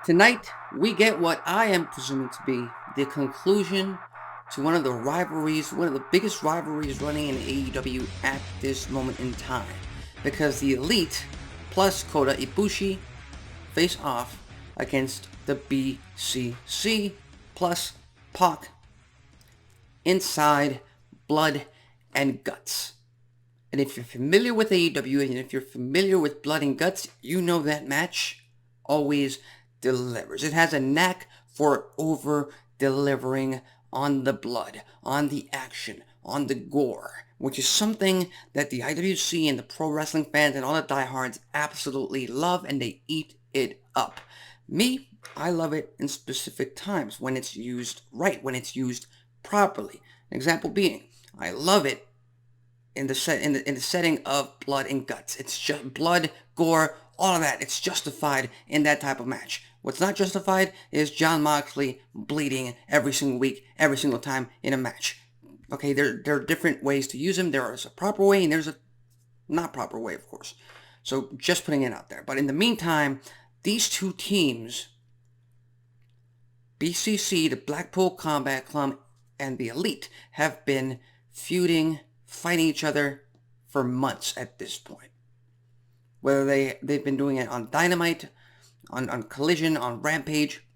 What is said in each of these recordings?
Tonight, we get what I am presuming to be the conclusion to one of the rivalries, one of the biggest rivalries running in AEW at this moment in time. Because the Elite plus Kota Ibushi face off against the BCC plus Pac inside Blood and Guts. And if you're familiar with AEW and if you're familiar with Blood and Guts, you know that match always delivers. It has a knack for over-delivering on the blood, on the action, on the gore, which is something that the IWC and the pro wrestling fans and all the diehards absolutely love, and they eat it up. Me, I love it in specific times when it's used right, when it's used properly. An example being, I love it in the setting of Blood and Guts. It's just blood, gore, all of that. It's justified in that type of match. What's not justified is Jon Moxley bleeding every single week, every single time in a match. Okay, there are different ways to use him. There is a proper way and there's a not proper way, of course. So just putting it out there. But in the meantime, these two teams, BCC, the Blackpool Combat Club, and the Elite, have been feuding, fighting each other for months at this point. Whether they've been doing it on Dynamite, on Collision, on Rampage,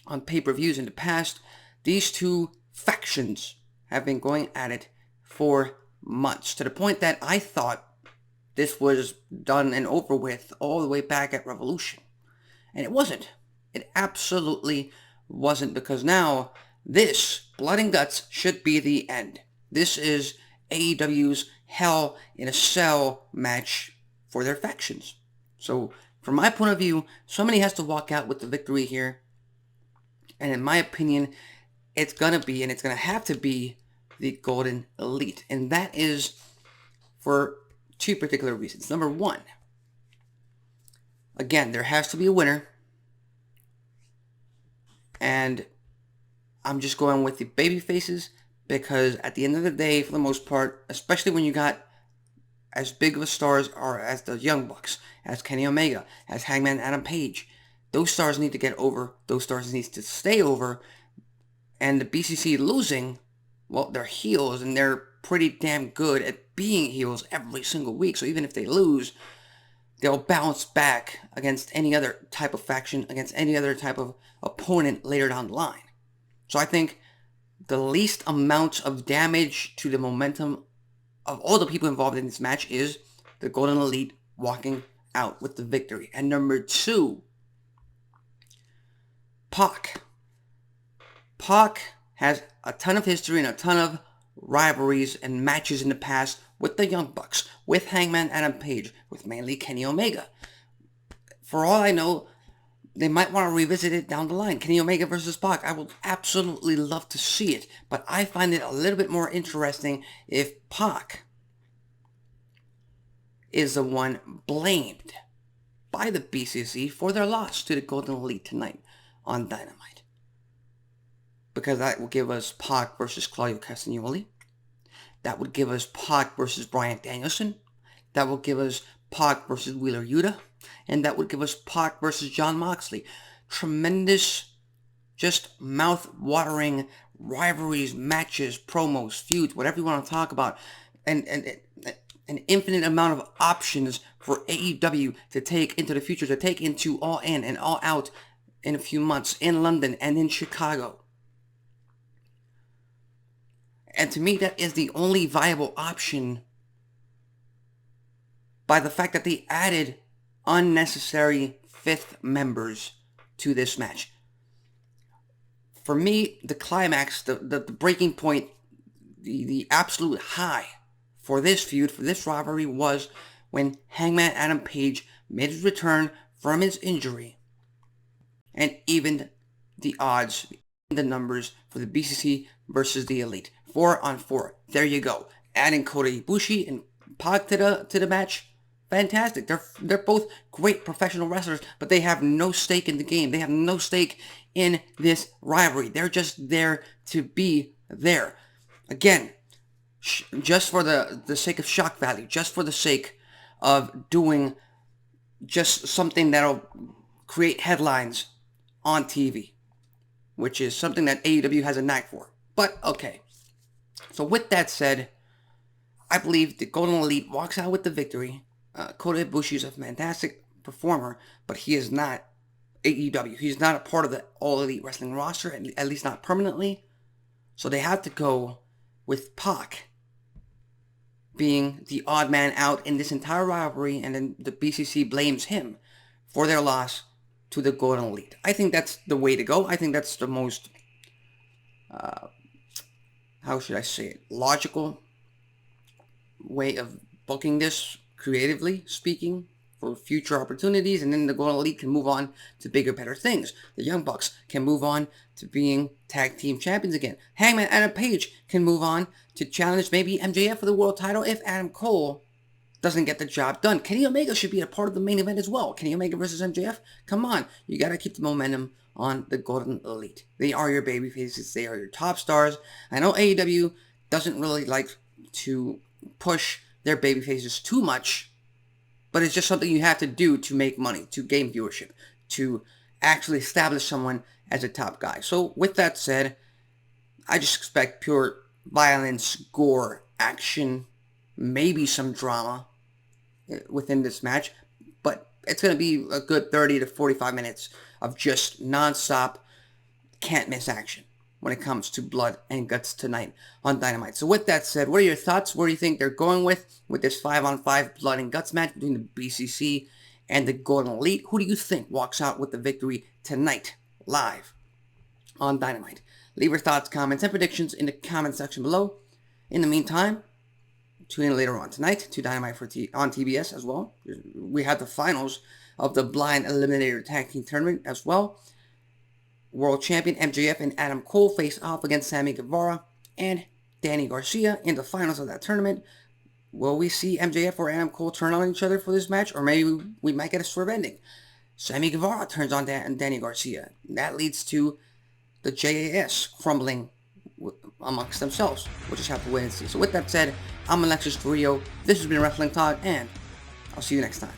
on pay-per-views in the past, these two factions have been going at it for months, to the point that I thought this was done and over with all the way back at Revolution. And it wasn't. It absolutely wasn't, because now this, Blood and Guts, should be the end. This is AEW's Hell in a Cell match for their factions. So, from my point of view, somebody has to walk out with the victory here. And in my opinion, it's going to have to be the Golden Elite. And that is for two particular reasons. Number one, again, there has to be a winner. And I'm just going with the baby faces, because at the end of the day, for the most part, especially when you got as big of a stars are as the Young Bucks, as Kenny Omega, as Hangman Adam Page, those stars need to get over. Those stars need to stay over. And the BCC losing, well, they're heels, and they're pretty damn good at being heels every single week. So even if they lose, they'll bounce back against any other type of faction, against any other type of opponent later down the line. So I think the least amount of damage to the momentum of all the people involved in this match is the Golden Elite walking out with the victory. And number two, Pac. Pac has a ton of history and a ton of rivalries and matches in the past with the Young Bucks, with Hangman Adam Page, with mainly Kenny Omega. For all I know, they might want to revisit it down the line. Kenny Omega versus Pac. I would absolutely love to see it. But I find it a little bit more interesting if Pac is the one blamed by the BCC for their loss to the Golden Elite tonight on Dynamite. Because that will give us Pac versus Claudio Castagnoli. That would give us Pac versus Bryan Danielson. That will give us Pac versus Wheeler Yuta. And that would give us Pac versus Jon Moxley. Tremendous, just mouth-watering rivalries, matches, promos, feuds, whatever you want to talk about. And an infinite amount of options for AEW to take into the future, to take into All In and All Out in a few months in London and in Chicago. And to me, that is the only viable option, by the fact that they added unnecessary fifth members to this match. For me, the climax, the breaking point, the absolute high for this feud, for this rivalry, was when Hangman Adam Page made his return from his injury and evened the odds, the numbers for the BCC versus the Elite. 4-on-4. There you go. Adding Kota Ibushi and Pac to the match. Fantastic. They're both great professional wrestlers, but they have no stake in the game. They have no stake in this rivalry. They're just there to be there. Again, just for the sake of shock value, just for the sake of doing just something that'll create headlines on TV, which is something that AEW has a knack for. But, okay. So with that said, I believe the Golden Elite walks out with the victory. Kota Ibushi is a fantastic performer, but he is not AEW. He's not a part of the All Elite Wrestling roster, at least not permanently. So they have to go with Pac being the odd man out in this entire rivalry, and then the BCC blames him for their loss to the Golden Elite. I think that's the way to go. I think that's the most, how should I say it, logical way of booking this, creatively speaking, for future opportunities, and then the Golden Elite can move on to bigger, better things. The Young Bucks can move on to being tag team champions again. Hangman Adam Page can move on to challenge maybe MJF for the world title if Adam Cole doesn't get the job done. Kenny Omega should be a part of the main event as well. Kenny Omega versus MJF? Come on. You got to keep the momentum on the Golden Elite. They are your baby faces. They are your top stars. I know AEW doesn't really like to push their baby faces too much, but it's just something you have to do to make money, to gain viewership, to actually establish someone as a top guy. So with that said, I just expect pure violence, gore, action, maybe some drama within this match, but it's going to be a good 30 to 45 minutes of just non-stop, can't miss action when it comes to blood and guts tonight on Dynamite. So with that said, what are your thoughts? Where do you think they're going with this 5-on-5 blood and guts match between the BCC and the Golden Elite? Who do you think walks out with the victory tonight, live on Dynamite? Leave your thoughts, comments, and predictions in the comment section below. In the meantime, tune in later on tonight to Dynamite on TBS as well. We have the finals of the Blind Eliminator Tag Team Tournament as well. World Champion MJF and Adam Cole face off against Sammy Guevara and Danny Garcia in the finals of that tournament. Will we see MJF or Adam Cole turn on each other for this match? Or maybe we might get a swerve ending. Sammy Guevara turns on Danny Garcia. That leads to the JAS crumbling amongst themselves. We'll just have to wait and see. So with that said, I'm Alexis Carrillo. This has been Wrestling Talk, and I'll see you next time.